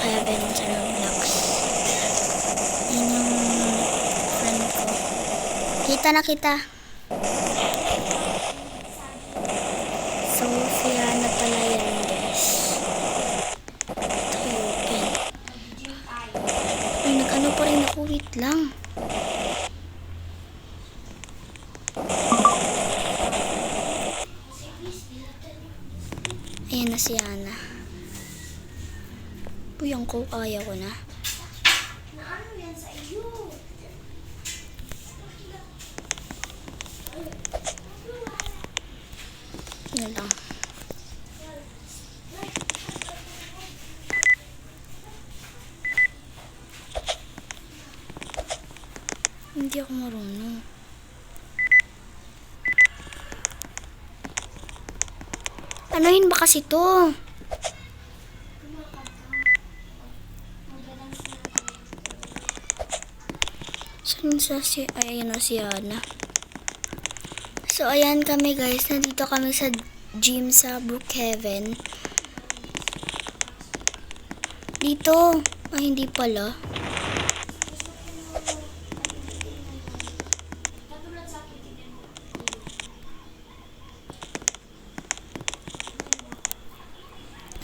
Kevin sa Roblox. Yun yung friend ko. Kita na kita. Sophia na pala yan, guys. Ito open. Ay, nag-ano pa rin ako. Wait lang. Ayan na si Ana. Uy, ang coke, ayaw ko na. Ano yan sa iyo? Yun lang. Hindi ako marunong. Anuhin ba kasi to? Saan sa si... Ay, ayan na si Ana. So, ayan kami guys. Nandito kami sa gym sa Brookhaven. Dito. Ay, hindi pala.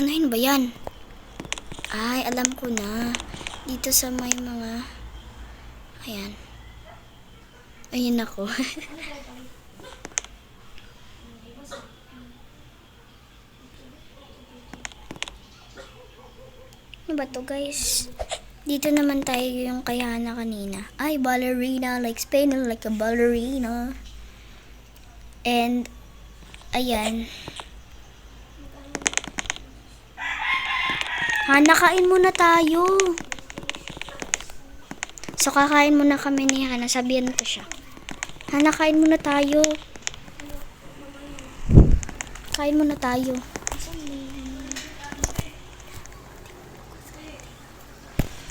Anuhin ba yan? Ay, alam ko na. Dito sa may mga... Ayan. Ayan ako. Ano ba to, guys? Dito naman tayo yung kay Hana kanina. Ay, ballerina. Like spinning like a ballerina. And, ayan. Hana, kain muna tayo. So, kakain muna kami ni Hana. Sabihan ko siya. Hana, kain muna tayo. Kain muna tayo.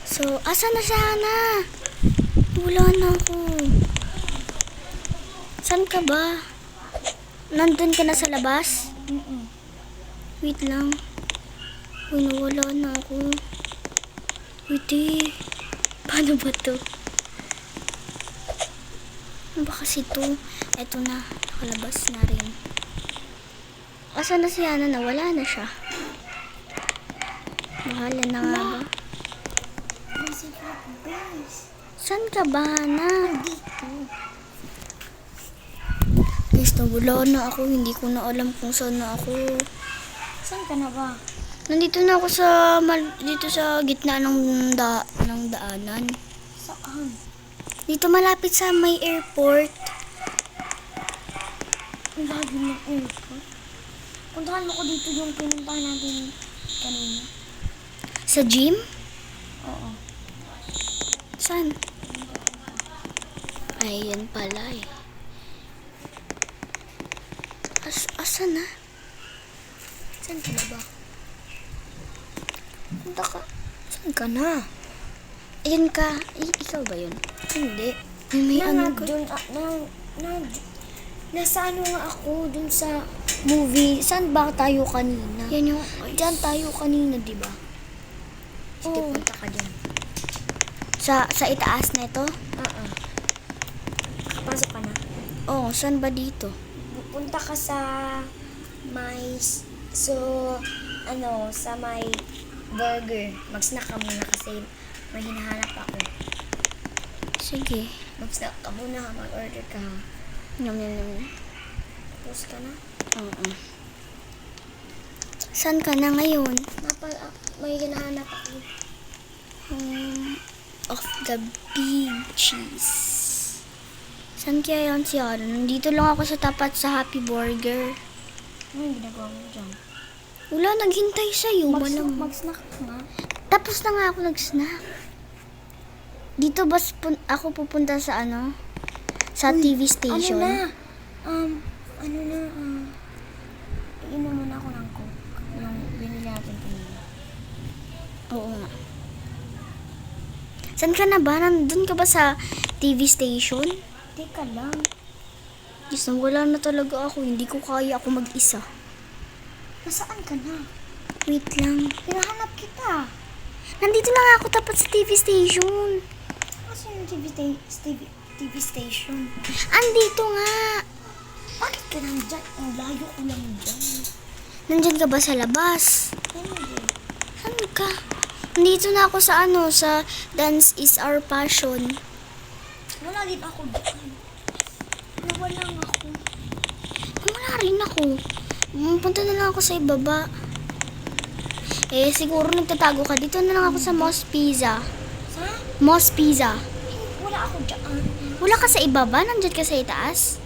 So, asan na si Hana? Wala na ako. Saan ka ba? Nandun ka na sa labas? Wait lang. Uy, nawala na ako. Wait eh. Paano ba to? Ano ba kasi to? Eto na. Nakalabas na rin. Asan na si Hana? Nawala na siya. Bahala na nga ba? Saan ka ba, Hana? Guys, nawala na ako. Hindi ko na alam kung saan na ako. Saan ka na ba? Nandito na ako sa dito sa gitna ng daanan. Saan? Dito malapit sa may airport. Ang lagi ng airport. Puntahan mo ko dito yung pinuntahan natin kanina. Sa gym? Oo. Saan? Ay, yan pala eh. Asan na? Saan ka na ba? Punta ka. Saan ka na? Ayun ka. Ikaw ba yun? Hindi. May ano ka? Nasa ano nga ako dun sa movie. Saan ba tayo kanina? Yan yung... Diyan tayo kanina, di ba? Sige, Oo. punta ka dyan. Sa itaas na ito? Oo. Kapasok ka na. Oo, saan ba dito? Punta ka sa may... sa may burger. Mag-snack ka muna kasi may hinahanap ako. Sige. Mag-snack ka muna, mag-order ka. Yum, yum, yum. Tapos ka na. Oo. Saan ka na ngayon? May hinahanap ako. Of the beaches. Saan kaya yan si Ara? Nandito lang ako sa tapat sa Happy Burger. Ano yung ginagawa mo dyan? Wala, naghintay sa'yo. Mag-snack ka nga. Tapos na nga ako nag-snack. Dito ba ako pupunta sa ano? Sa TV station? Iinom muna ako ng Coke. Yung binili natin kanina. Oo nga. Saan ka na ba? Nandun ka ba sa TV station? Teka lang. Diyos, wala na talaga ako. Hindi ko kaya ako mag-isa. Nasaan ka na? Wait lang. Hinahanap kita. Nandito na nga ako tapat sa TV station. Kasi yung TV station. Andito nga. Bakit ka nandyan? Ang layo ko lang dyan. Nandyan ka ba sa labas? Hindi. Saan ka? Nandito na ako sa sa Dance is Our Passion. Wala din ako dyan. Nawala nga ako. Wala rin ako. Punta na lang ako sa ibaba. Siguro nagtatago ka. Dito na lang ako sa Moss Pizza. Sa? Moss Pizza. Wala ako dyan. Wala ka sa ibaba? Nandyan ka sa itaas?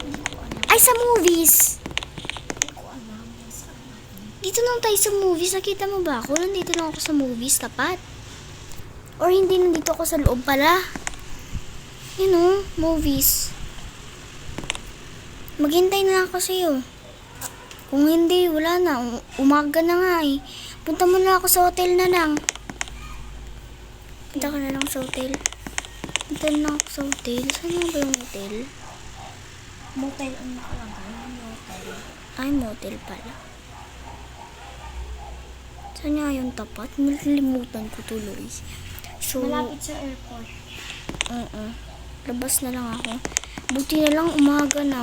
Hindi ko alam. Ay, sa movies! Hindi ko alam. Saan ako? Dito lang tayo sa movies. Nakita mo ba ako? Nandito lang ako sa movies, tapat. Or hindi, nandito ako sa loob pala. Movies. Maghintay na lang ako sa'yo. Kung hindi, wala na. Umaga na nga eh. Punta mo na ako sa hotel na lang. Punta ka na lang sa hotel. Punta na lang ako sa hotel. Saan nga ba yung hotel? Motel ang nakalagay. Motel. Ay, motel pala. Saan nga yung tapat? Nalimutan ko tuloy. So, Malapit sa airport. labas na lang ako. Buti na lang umaga na.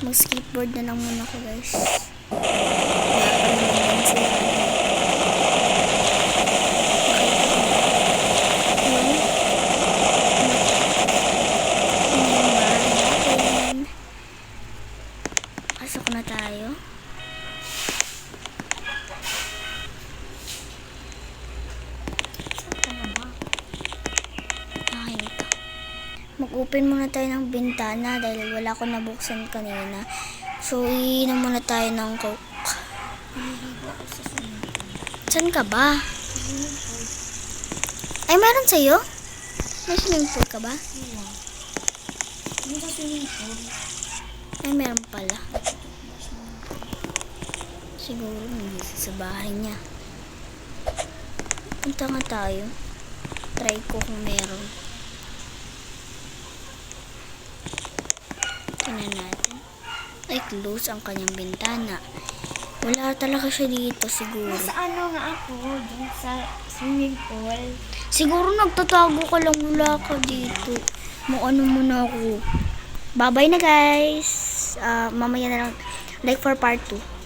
Mag-skateboard na lang muna ako, guys. Pasok na tayo. Saan ka na ba? Ito. Mag-open muna tayo ng bintana dahil wala ko nabuksan kanina. So, iinom muna tayo ng Coke. Naliligo ako sa swimming pool. Saan ka ba? Swimming pool. Ay, meron sa'yo? May swimming pool ka ba? Wala. Hindi sa swimming pool. Ay, meron pala. Siguro hindi sa bahay niya. Punta nga tayo. Try ko kung meron. Tingnan natin. Ay, close ang kanyang bintana. Wala talaga siya dito siguro. Nasa ano nga ako, dun sa swimming pool. Siguro nagtatago ka lang, wala ka dito. Ano muna ako. Bye-bye na guys. Mamaya na lang. Like for part 2.